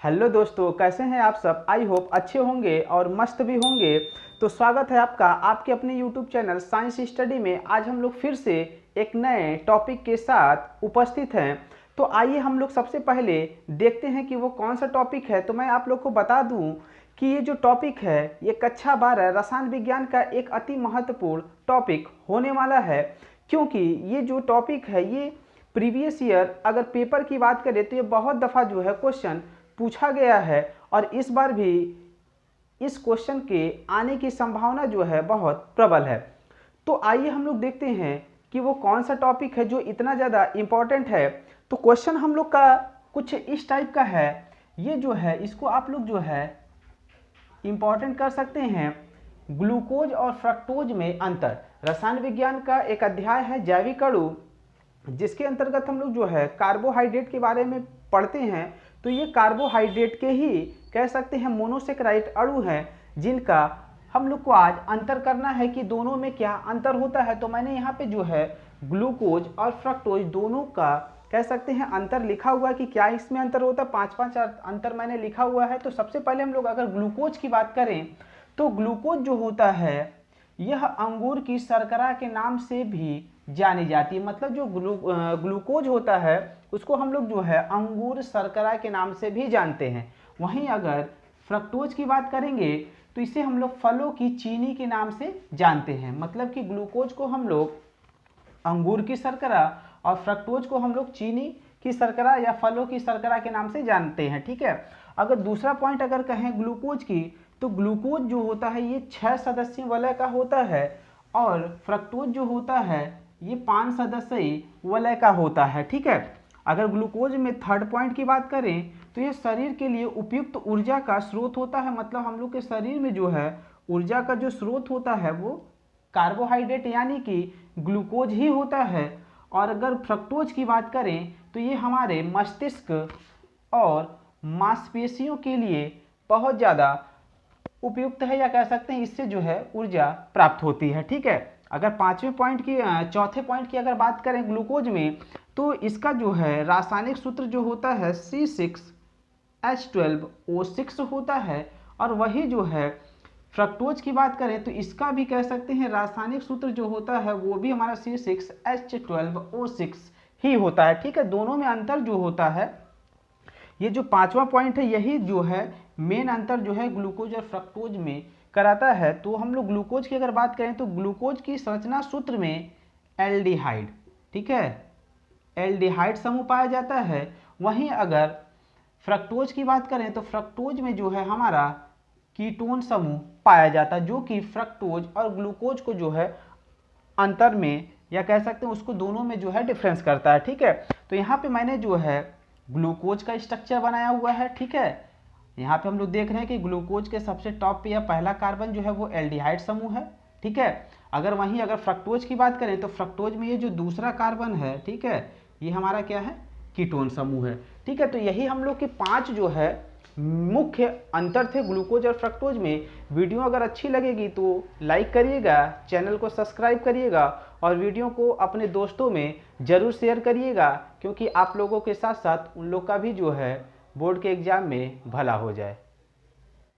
Hello दोस्तों, कैसे हैं आप सब। आई होप अच्छे होंगे और मस्त भी होंगे। तो स्वागत है आपका आपके अपने यूट्यूब चैनल साइंस स्टडी में। आज हम लोग फिर से एक नए टॉपिक के साथ उपस्थित हैं। तो आइए हम लोग सबसे पहले देखते हैं कि वो कौन सा टॉपिक है। तो मैं आप लोग को बता दूं कि ये जो टॉपिक है ये कक्षा 12 रसायन विज्ञान का एक अति महत्वपूर्ण टॉपिक होने वाला है, क्योंकि ये जो टॉपिक है ये प्रीवियस ईयर अगर पेपर की बात करें तो ये बहुत दफ़ा जो है क्वेश्चन पूछा गया है और इस बार भी इस क्वेश्चन के आने की संभावना जो है बहुत प्रबल है। तो आइए हम लोग देखते हैं कि वो कौन सा टॉपिक है जो इतना ज़्यादा इम्पॉर्टेंट है। तो क्वेश्चन हम लोग का कुछ इस टाइप का है। ये जो है इसको आप लोग जो है इम्पॉर्टेंट कर सकते हैं, ग्लूकोज और फ्रक्टोज में अंतर। रसायन विज्ञान का एक अध्याय है जैविक अणु, जिसके अंतर्गत हम लोग जो है कार्बोहाइड्रेट के बारे में पढ़ते हैं। तो ये कार्बोहाइड्रेट के ही कह सकते हैं मोनोसेकेराइड अणु हैं, जिनका हम लोग को आज अंतर करना है कि दोनों में क्या अंतर होता है। तो मैंने यहाँ पे जो है ग्लूकोज और फ्रक्टोज दोनों का कह सकते हैं अंतर लिखा हुआ है कि क्या इसमें अंतर होता है। 5-5 अंतर मैंने लिखा हुआ है। तो सबसे पहले हम लोग अगर ग्लूकोज की बात करें तो ग्लूकोज जो होता है यह अंगूर की शर्करा के नाम से भी जानी जाती है। मतलब जो ग्लूकोज होता है उसको हम लोग जो है अंगूर शर्करा के नाम से भी जानते हैं। वहीं अगर फ्रक्टोज की बात करेंगे तो इसे हम लोग फलों की चीनी के नाम से जानते हैं। मतलब कि ग्लूकोज को हम लोग अंगूर की शर्करा और फ्रक्टोज को हम लोग चीनी की शर्करा या फलों की शर्करा के नाम से जानते हैं। ठीक है। अगर दूसरा पॉइंट अगर कहें ग्लूकोज की, तो ग्लूकोज जो होता है ये 6 सदस्यीय वलय का होता है और फ्रक्टोज जो होता है ये 5 सदस्यीय वलय का होता है। ठीक है। अगर ग्लूकोज में थर्ड पॉइंट की बात करें तो ये शरीर के लिए उपयुक्त ऊर्जा का स्रोत होता है। मतलब हम लोग के शरीर में जो है ऊर्जा का जो स्रोत होता है वो कार्बोहाइड्रेट यानी कि ग्लूकोज ही होता है। और अगर फ्रक्टोज की बात करें तो ये हमारे मस्तिष्क और मांसपेशियों के लिए बहुत ज़्यादा उपयुक्त है, या कह सकते हैं इससे जो है ऊर्जा प्राप्त होती है। ठीक है। अगर चौथे पॉइंट की अगर बात करें ग्लूकोज में, तो इसका जो है रासायनिक सूत्र जो होता है C6H12O6 होता है। और वही जो है फ्रक्टोज की बात करें तो इसका भी कह सकते हैं रासायनिक सूत्र जो होता है वो भी हमारा C6H12O6 ही होता है। ठीक है। दोनों में अंतर जो होता है, ये जो 5वां पॉइंट है यही जो है मेन अंतर जो है ग्लूकोज और फ्रक्टोज में कराता है। तो हम लोग ग्लूकोज की अगर बात करें तो ग्लूकोज की संरचना सूत्र में एल्डिहाइड, ठीक है, एल्डिहाइड समूह पाया जाता है। वहीं अगर फ्रक्टोज की बात करें तो फ्रक्टोज में जो है हमारा कीटोन समूह पाया जाता है, जो कि फ्रक्टोज और ग्लूकोज को जो है अंतर में या कह सकते हैं उसको दोनों में जो है डिफरेंस करता है। ठीक है। तो यहाँ पे मैंने जो है ग्लूकोज का स्ट्रक्चर बनाया हुआ है। ठीक है। यहाँ पे हम लोग देख रहे हैं कि ग्लूकोज के सबसे टॉप पे या पहला कार्बन जो है वो एल्डिहाइड समूह है। ठीक है। अगर फ्रक्टोज की बात करें तो फ्रक्टोज में ये जो दूसरा कार्बन है, ठीक है, ये हमारा क्या है, कीटोन समूह है। ठीक है। तो यही हम लोग के 5 जो है मुख्य अंतर थे ग्लूकोज और फ्रक्टोज में। वीडियो अगर अच्छी लगेगी तो लाइक करिएगा, चैनल को सब्सक्राइब करिएगा और वीडियो को अपने दोस्तों में ज़रूर शेयर करिएगा, क्योंकि आप लोगों के साथ साथ उन लोग का भी जो है बोर्ड के एग्ज़ाम में भला हो जाए।